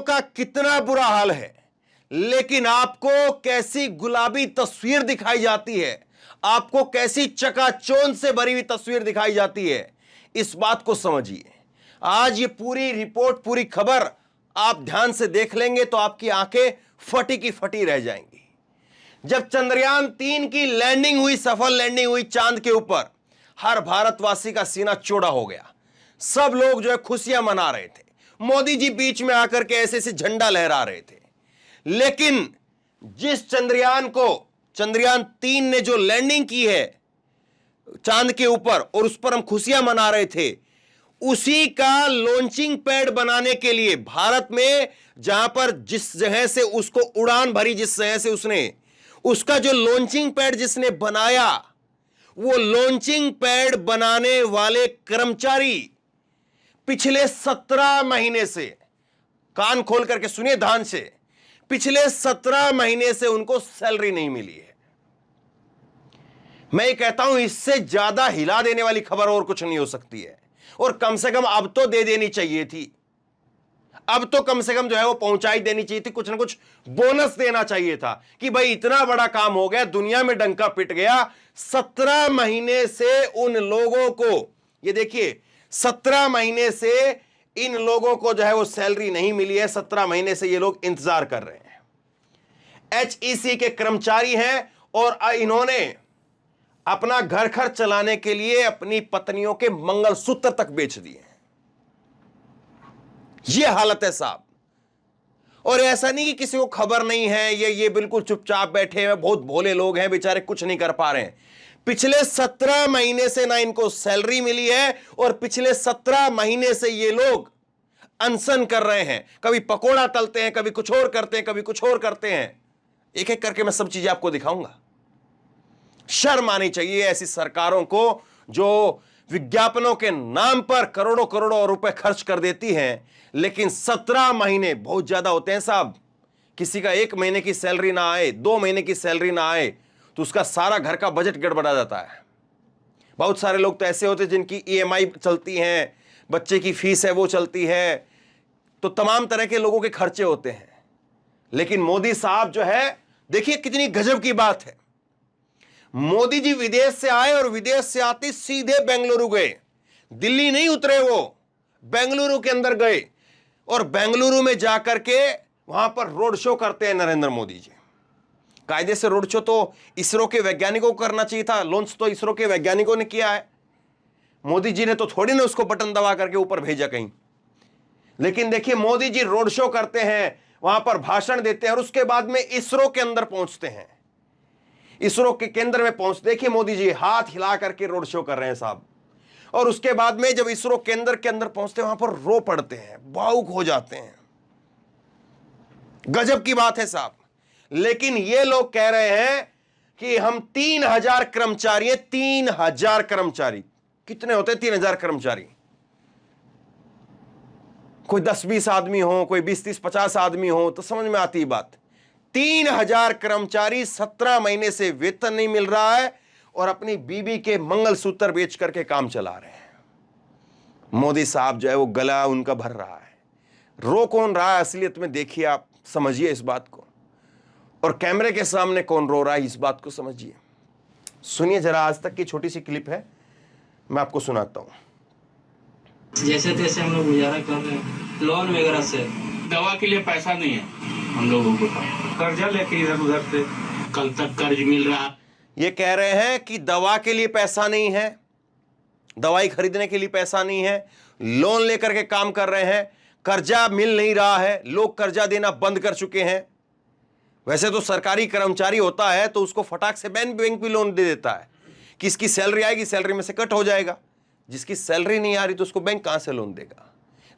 का कितना बुरा हाल है, लेकिन आपको कैसी गुलाबी तस्वीर दिखाई जाती है, आपको कैसी चकाचौंध से भरी हुई तस्वीर दिखाई जाती है, इस बात को समझिए। आज ये पूरी रिपोर्ट, पूरी खबर आप ध्यान से देख लेंगे तो आपकी आंखें फटी की फटी रह जाएंगी। जब चंद्रयान-3 की लैंडिंग हुई, सफल लैंडिंग हुई चांद के ऊपर, हर भारतवासी का सीना चौड़ा हो गया। सब लोग जो है खुशियां मना रहे थे। मोदी जी बीच में आकर के ऐसे ऐसे झंडा लहरा रहे थे। लेकिन जिस चंद्रयान-3 ने जो लैंडिंग की है चांद के ऊपर और उस पर हम खुशियां मना रहे थे, उसी का लॉन्चिंग पैड बनाने के लिए भारत में, जहां पर जिस जगह से उसको उड़ान भरी, जिस जगह से उसका जो लॉन्चिंग पैड जिसने बनाया, वो लॉन्चिंग पैड बनाने वाले कर्मचारी पिछले 17 महीने से, कान खोल करके सुनिए ध्यान से, पिछले 17 महीने से उनको सैलरी नहीं मिली है। मैं ये कहता हूं इससे ज्यादा हिला देने वाली खबर और कुछ नहीं हो सकती है। और कम से कम अब तो दे देनी चाहिए थी, अब तो कम से कम जो है वो पहुंचाई देनी चाहिए थी, कुछ ना कुछ बोनस देना चाहिए था कि भाई इतना बड़ा काम हो गया, दुनिया में डंका पिट गया। 17 महीने से उन लोगों को, ये देखिए 17 महीने से इन लोगों को जो है वो सैलरी नहीं मिली है। 17 महीने से ये लोग इंतजार कर रहे हैं। एचईसी के कर्मचारी हैं और इन्होंने अपना घर खर्च चलाने के लिए अपनी पत्नियों के मंगलसूत्र तक बेच दिए हैं। यह हालत है साहब। और ऐसा नहीं कि किसी को खबर नहीं है, ये बिल्कुल चुपचाप बैठे हैं, बहुत भोले लोग हैं बेचारे, कुछ नहीं कर पा रहे हैं। पिछले 17 महीने से ना इनको सैलरी मिली है और पिछले 17 महीने से ये लोग अनशन कर रहे हैं। कभी पकोड़ा तलते हैं, कभी कुछ और करते हैं, कभी कुछ और करते हैं। एक एक करके मैं सब चीजें आपको दिखाऊंगा। शर्म आनी चाहिए ऐसी सरकारों को जो विज्ञापनों के नाम पर करोड़ों करोड़ों रुपए खर्च कर देती हैं, लेकिन 17 महीने बहुत ज्यादा होते हैं साहब। किसी का 1 महीने की सैलरी ना आए, 2 महीने की सैलरी ना आए तो उसका सारा घर का बजट गड़बड़ा जाता है। बहुत सारे लोग तो ऐसे होते हैं जिनकी ईएमआई चलती हैं, बच्चे की फीस है वो चलती है, तो तमाम तरह के लोगों के खर्चे होते हैं। लेकिन मोदी साहब जो है, देखिए कितनी गजब की बात है। मोदी जी विदेश से आए और विदेश से आते सीधे बेंगलुरु गए। दिल्ली नहीं उतरे, वो बेंगलुरु के अंदर गए और बेंगलुरु में जाकर के वहां पर रोड शो करते हैं नरेंद्र मोदी जी। कायदे से रोड शो तो इसरो के वैज्ञानिकों को करना चाहिए था, लॉन्च तो इसरो के वैज्ञानिकों ने किया है। मोदी जी ने तो थोड़ी ना उसको बटन दबा करके ऊपर भेजा कहीं। लेकिन देखिए मोदी जी रोड शो करते हैं, वहां पर भाषण देते हैं और उसके बाद में इसरो के अंदर पहुंचते हैं, इसरो के केंद्र में पहुंच, देखिए मोदी जी हाथ हिला करके रोड शो कर रहे हैं साहब। और उसके बाद में जब इसरो केंद्र के अंदर पहुंचते हैं, वहां पर रो पड़ते हैं, भावुक हो जाते हैं। गजब की बात है साहब। लेकिन ये लोग कह रहे हैं कि हम 3000 कर्मचारी हैं। 3000 कर्मचारी कितने होते हैं? 3000 कर्मचारी, कोई 10-20 आदमी हो, कोई 20-30-50 आदमी हो तो समझ में आती बात। 3000 कर्मचारी, 17 महीने से वेतन नहीं मिल रहा है और अपनी बीबी के मंगलसूत्र बेच करके काम चला रहे हैं। मोदी साहब जो है वो गला उनका भर रहा है। रो कौन रहा है असलियत में, देखिए आप, समझिए इस बात को। और कैमरे के सामने कौन रो रहा है इस बात को समझिए। सुनिए जरा, आज तक की छोटी सी क्लिप है, मैं आपको सुनाता हूं। जैसे तैसे हम लोग गुजारा कर रहे हैं, लोन वगैरह से। दवा के लिए पैसा नहीं है हम लोगों को, कर्जा लेके इधर उधर से कल तक कर्ज मिल रहा। ये कह रहे हैं कि दवा के लिए पैसा नहीं है, दवाई खरीदने के लिए पैसा नहीं है, लोन लेकर के काम कर रहे हैं, कर्जा मिल नहीं रहा है, लोग कर्जा देना बंद कर चुके हैं। वैसे तो सरकारी कर्मचारी होता है तो उसको फटाक से बैंक भी लोन दे देता है कि इसकी सैलरी आएगी, सैलरी में से कट हो जाएगा। जिसकी सैलरी नहीं आ रही तो उसको बैंक कहां से लोन देगा?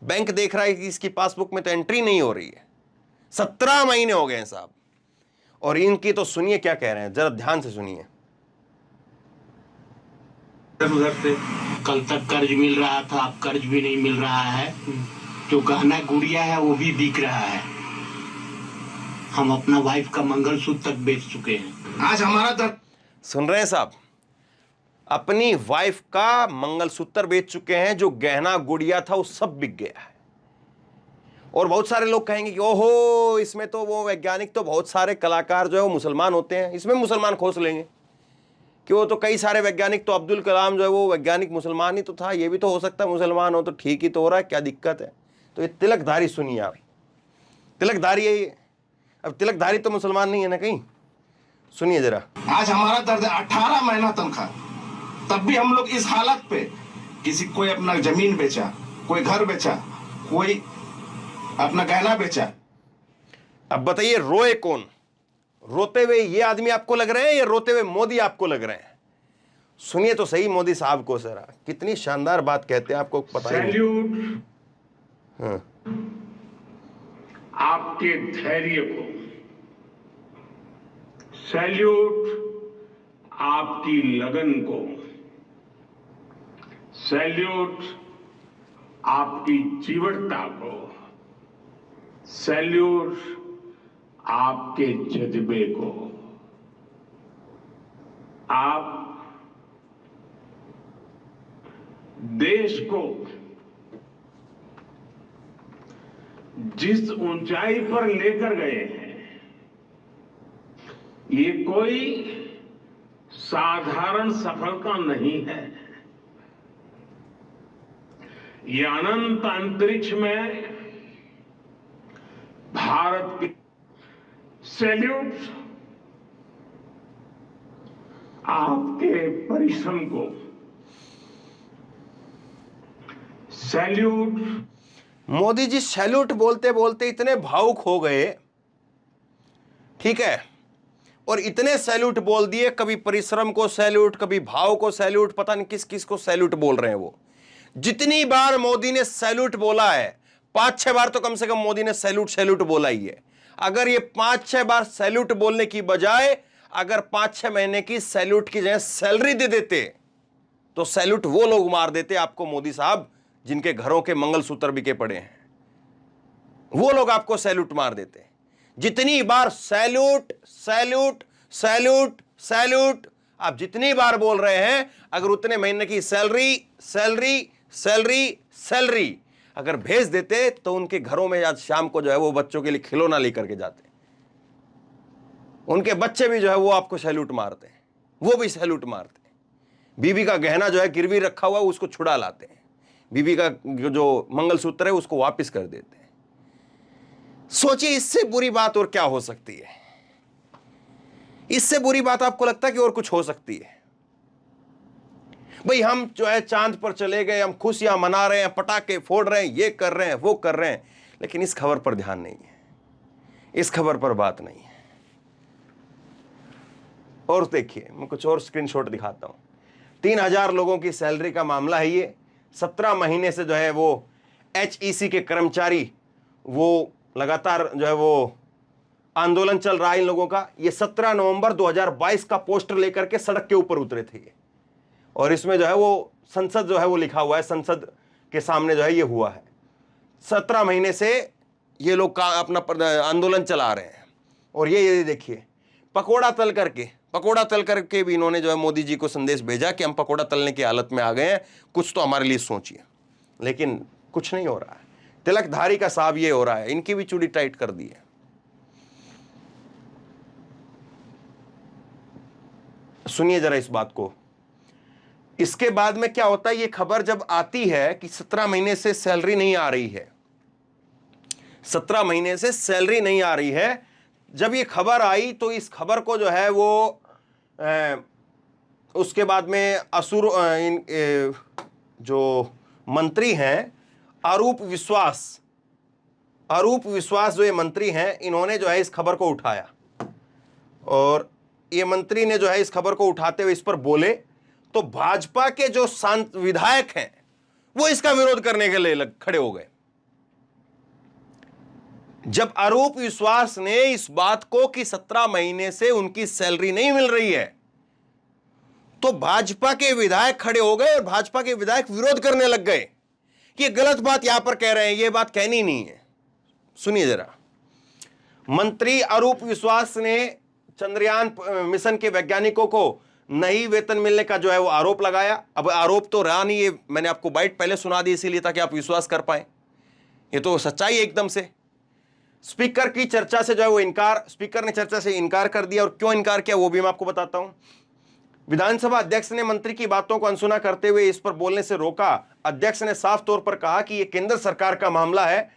बैंक देख रहा है कि इसकी पासबुक में तो एंट्री नहीं हो रही है। 17 महीने हो गए हैं साहब। और इनकी तो सुनिए क्या कह रहे हैं, जरा ध्यान से सुनिए। उधर से कल तक कर्ज मिल रहा था, अब कर्ज भी नहीं मिल रहा है। जो गहना गुड़िया है वो भी बिक रहा है। हम अपना वाइफ का मंगलसूत्र तक बेच चुके हैं। आज हमारा दर्द सुन रहे हैं साहब, अपनी वाइफ का मंगलसूत्र बेच चुके हैं, जो गहना गुड़िया था वो सब बिक गया है। और बहुत सारे लोग कहेंगे कि ओहो, इसमें तो वो वैज्ञानिक तो बहुत सारे कलाकार जो है वो मुसलमान होते हैं, इसमें मुसलमान खोज लेंगे कि वो तो कई सारे वैज्ञानिक, तो अब्दुल कलाम जो है वो वैज्ञानिक मुसलमान ही तो था, ये भी तो हो सकता है मुसलमान हो, तो ठीक ही तो हो रहा है, क्या दिक्कत है। तो ये तिलकधारी सुनिए आप, तिलकधारी है ये। अब तिलकधारी तो मुसलमान नहीं है ना कहीं, सुनिए जरा। आज हमारा दर्द है 18 महीना तनख्वाह, तब भी हम लोग इस हालत पे, किसी कोई अपना जमीन बेचा, कोई घर बेचा, कोई अपना गहना बेचा। अब बताइए रोए कौन? रोते हुए ये आदमी आपको लग रहे हैं या रोते हुए मोदी आपको लग रहे हैं? सुनिए तो सही मोदी साहब को जरा, कितनी शानदार बात कहते हैं, आपको पता है। सैल्यूट हाँ। आपके धैर्य को, सैल्यूट आपकी लगन को, सैल्यूट आपकी जीवटता को, सैल्यूट आपके जज्बे को। आप देश को जिस ऊंचाई पर लेकर गए हैं, ये कोई साधारण सफलता नहीं है। ये अनंत अंतरिक्ष में भारत की सैल्यूट आपके परिश्रम को, सैल्यूट। मोदी जी सैल्यूट बोलते बोलते इतने भावुक हो गए, ठीक है, और इतने सैल्यूट बोल दिए, कभी परिश्रम को सैल्यूट, कभी भाव को सैल्यूट, पता नहीं किस किस को सैल्यूट बोल रहे हैं वो। जितनी बार मोदी ने सैल्यूट बोला है, 5-6 बार तो कम से कम मोदी ने सैल्यूट सैल्यूट बोला ही है। अगर ये 5-6 बार सैल्यूट बोलने की बजाय अगर 5-6 महीने की सैल्यूट की जगह सैलरी दे देते, तो सैल्यूट वो लोग मार देते आपको मोदी साहब जिनके घरों के मंगलसूत्र बिके पड़े हैं, वो लोग आपको सैल्यूट मार देते। जितनी बार सैल्यूट सैल्यूट सैल्यूट सैल्यूट आप जितनी बार बोल रहे हैं, अगर उतने महीने की सैलरी सैलरी सैलरी सैलरी अगर भेज देते, तो उनके घरों में आज शाम को जो है वो बच्चों के लिए खिलौना लेकर के जाते, उनके बच्चे भी जो है वो आपको सैल्यूट मारते हैं, वो भी सैल्यूट मारते हैं। बीबी का गहना जो है गिरवी रखा हुआ उसको छुड़ा लाते हैं, बीबी का जो मंगलसूत्र है उसको वापस कर देते हैं। सोचिए इससे बुरी बात और क्या हो सकती है? इससे बुरी बात आपको लगता है कि और कुछ हो सकती है? भाई हम जो है चांद पर चले गए, हम खुशियां मना रहे हैं, पटाखे फोड़ रहे हैं, ये कर रहे हैं, वो कर रहे हैं, लेकिन इस खबर पर ध्यान नहीं है, इस खबर पर बात नहीं है। और देखिए मैं कुछ और स्क्रीनशॉट दिखाता हूं। 3000 लोगों की सैलरी का मामला है ये। 17 महीने से जो है वो HEC के कर्मचारी वो लगातार जो है वो आंदोलन चल रहा है इन लोगों का। ये 17 नवंबर 2022 का पोस्टर लेकर के सड़क के ऊपर उतरे थे ये, और इसमें जो है वो संसद जो है वो लिखा हुआ है, संसद के सामने जो है ये हुआ है। 17 महीने से ये लोग का अपना आंदोलन चला रहे हैं। और ये देखिए पकोड़ा तल करके भी इन्होंने जो है मोदी जी को संदेश भेजा कि हम पकोड़ा तलने की हालत में आ गए हैं, कुछ तो हमारे लिए सोचिए। लेकिन कुछ नहीं हो रहा है। तिलकधारी का साहब ये हो रहा है, इनकी भी चूड़ी टाइट कर दी है। सुनिए जरा इस बात को। इसके बाद में क्या होता है, ये खबर जब आती है कि 17 महीने से सैलरी नहीं आ रही है, 17 महीने से सैलरी नहीं आ रही है, जब ये खबर आई तो इस खबर को जो है वो उसके बाद में जो मंत्री हैं अरूप विश्वास जो ये मंत्री हैं, इन्होंने जो है इस खबर को उठाया, और ये मंत्री ने जो है इस खबर को उठाते हुए इस पर बोले, तो भाजपा के जो विधायक हैं वो इसका विरोध करने के लिए खड़े हो गए। जब अरूप विश्वास ने इस बात को कि 17 महीने से उनकी सैलरी नहीं मिल रही है, तो भाजपा के विधायक खड़े हो गए और भाजपा के विधायक विरोध करने लग गए कि ये गलत बात यहां पर कह रहे हैं, ये बात कहनी नहीं है। सुनिए जरा। मंत्री अरूप विश्वास ने चंद्रयान मिशन के वैज्ञानिकों को नहीं वेतन मिलने का जो है वो आरोप लगाया। अब आरोप तो रहा नहीं, ये मैंने आपको बाइट पहले सुना दी इसीलिए ताकि आप विश्वास कर पाए। ये तो सच्चाई है एकदम से। स्पीकर की चर्चा से जो है वो इनकार, स्पीकर ने चर्चा से इनकार कर दिया, और क्यों इनकार किया वो भी मैं आपको बताता हूं। विधानसभा अध्यक्ष ने मंत्री की बातों को अनसुना करते हुए इस पर बोलने से रोका। अध्यक्ष ने साफ तौर पर कहा कि यह केंद्र सरकार का मामला है,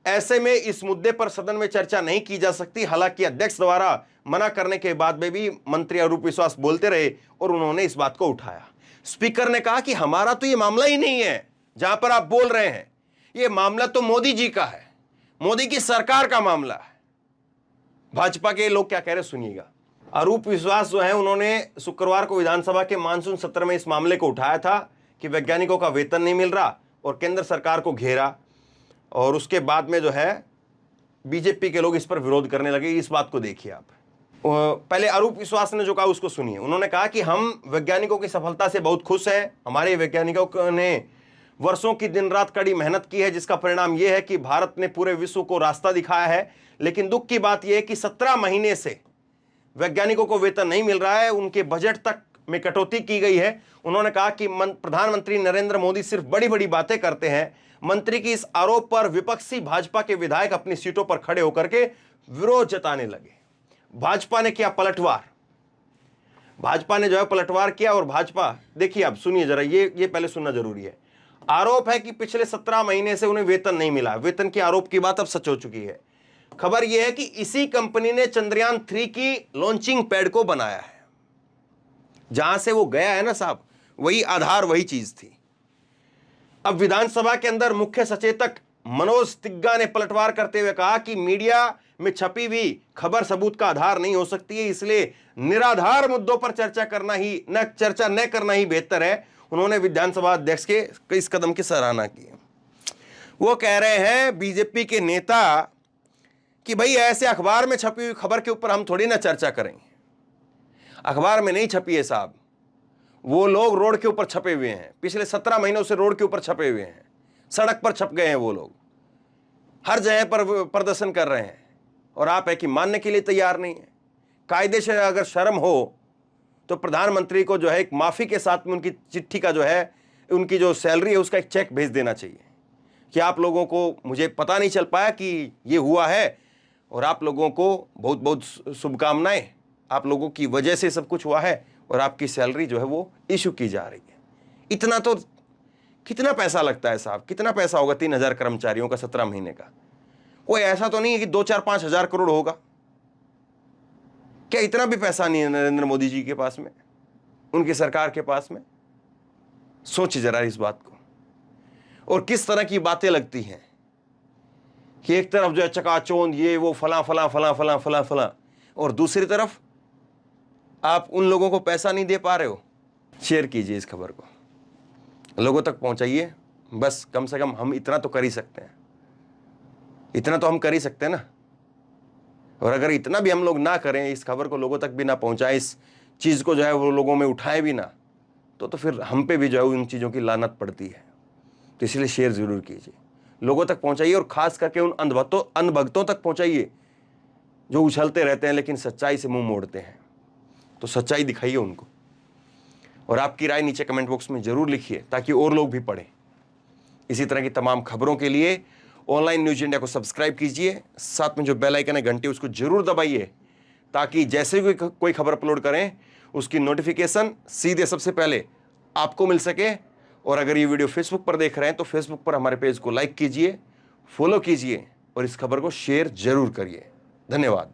ऐसे में इस मुद्दे पर सदन में चर्चा नहीं की जा सकती। हालांकि अध्यक्ष द्वारा मना करने के बाद में भी मंत्री अरूप विश्वास बोलते रहे और उन्होंने इस बात को उठाया। स्पीकर ने कहा कि हमारा तो यह मामला ही नहीं है जहां पर आप बोल रहे हैं, यह मामला तो मोदी जी का है, मोदी की सरकार का मामला है। भाजपा के लोग क्या कह रहे सुनिएगा। अरूप विश्वास जो है उन्होंने शुक्रवार को विधानसभा के मानसून सत्र में इस मामले को उठाया था कि वैज्ञानिकों का वेतन नहीं मिल रहा और केंद्र सरकार को घेरा, और उसके बाद में जो है बीजेपी के लोग इस पर विरोध करने लगे। इस बात को देखिए आप। पहले अरूप विश्वास ने जो कहा उसको सुनिए। उन्होंने कहा कि हम वैज्ञानिकों की सफलता से बहुत खुश हैं। हमारे वैज्ञानिकों ने वर्षों की दिन रात कड़ी मेहनत की है, जिसका परिणाम यह है कि भारत ने पूरे विश्व को रास्ता दिखाया है। लेकिन दुख की बात यह है कि 17 महीने से वैज्ञानिकों को वेतन नहीं मिल रहा है, उनके बजट तक में कटौती की गई है। उन्होंने कहा कि प्रधानमंत्री नरेंद्र मोदी सिर्फ बड़ी बड़ी बातें करते हैं। मंत्री की इस आरोप पर विपक्षी भाजपा के विधायक अपनी सीटों पर खड़े होकर के विरोध जताने लगे। भाजपा ने किया पलटवार, भाजपा ने जो है पलटवार किया। और भाजपा, देखिए आप सुनिए जरा, ये पहले सुनना जरूरी है। आरोप है कि पिछले 17 महीने से उन्हें वेतन नहीं मिला। वेतन के आरोप की बात अब सच हो चुकी है। खबर यह है कि इसी कंपनी ने चंद्रयान 3 की लॉन्चिंग पैड को बनाया है। जहां से वो गया है ना साहब, वही आधार, वही चीज थी। अब विधानसभा के अंदर मुख्य सचेतक मनोज तिग्गा ने पलटवार करते हुए कहा कि मीडिया में छपी हुई खबर सबूत का आधार नहीं हो सकती है, इसलिए निराधार मुद्दों पर चर्चा न करना ही बेहतर है। उन्होंने विधानसभा अध्यक्ष के इस कदम की सराहना की। वो कह रहे हैं बीजेपी के नेता कि भाई ऐसे अखबार में छपी हुई खबर के ऊपर हम थोड़ी ना चर्चा करेंगे। अखबार में नहीं छपी है साहब, वो लोग रोड के ऊपर छपे हुए हैं। पिछले 17 महीनों से रोड के ऊपर छपे हुए हैं, सड़क पर छप गए हैं, वो लोग हर जगह पर प्रदर्शन कर रहे हैं, और आप है कि मानने के लिए तैयार नहीं है। कायदे से अगर शर्म हो तो प्रधानमंत्री को जो है एक माफी के साथ में उनकी चिट्ठी का जो है, उनकी जो सैलरी है उसका एक चेक भेज देना चाहिए कि आप लोगों को, मुझे पता नहीं चल पाया कि ये हुआ है, और आप लोगों को बहुत बहुत शुभकामनाएं, आप लोगों की वजह से सब कुछ हुआ है, और आपकी सैलरी जो है वो इशू की जा रही है। इतना तो कितना पैसा लगता है साहब, कितना पैसा होगा 3000 कर्मचारियों का 17 महीने का? कोई ऐसा तो नहीं है कि 2-4-5 हजार करोड़ होगा क्या? इतना भी पैसा नहीं है नरेंद्र मोदी जी के पास में, उनकी सरकार के पास में? सोचिए जरा इस बात को। और किस तरह की बातें लगती हैं कि एक तरफ जो है चकाचौंध, ये वो फला फला फला फला फला फला, और दूसरी तरफ आप उन लोगों को पैसा नहीं दे पा रहे हो। शेयर कीजिए इस खबर को, लोगों तक पहुंचाइए। बस कम से कम हम इतना तो कर ही सकते हैं, इतना तो हम कर ही सकते हैं ना। और अगर इतना भी हम लोग ना करें, इस खबर को लोगों तक भी ना पहुंचाएं, इस चीज़ को जो है वो लोगों में उठाएं भी ना, तो फिर हम पे भी जो है उन चीज़ों की लानत पड़ती है। तो इसलिए शेयर ज़रूर कीजिए, लोगों तक पहुंचाइए, और ख़ास करके उन अंधभक्तों तक पहुंचाइए जो उछलते रहते हैं लेकिन सच्चाई से मुंह मोड़ते हैं। तो सच्चाई दिखाइए उनको, और आपकी राय नीचे कमेंट बॉक्स में ज़रूर लिखिए ताकि और लोग भी पढ़ें। इसी तरह की तमाम खबरों के लिए ऑनलाइन न्यूज़ इंडिया को सब्सक्राइब कीजिए, साथ में जो बेल आइकन है घंटी उसको जरूर दबाइए, ताकि जैसे भी कोई खबर अपलोड करें उसकी नोटिफिकेशन सीधे सबसे पहले आपको मिल सके। और अगर ये वीडियो फेसबुक पर देख रहे हैं तो फेसबुक पर हमारे पेज को लाइक कीजिए, फॉलो कीजिए, और इस खबर को शेयर जरूर करिए। धन्यवाद।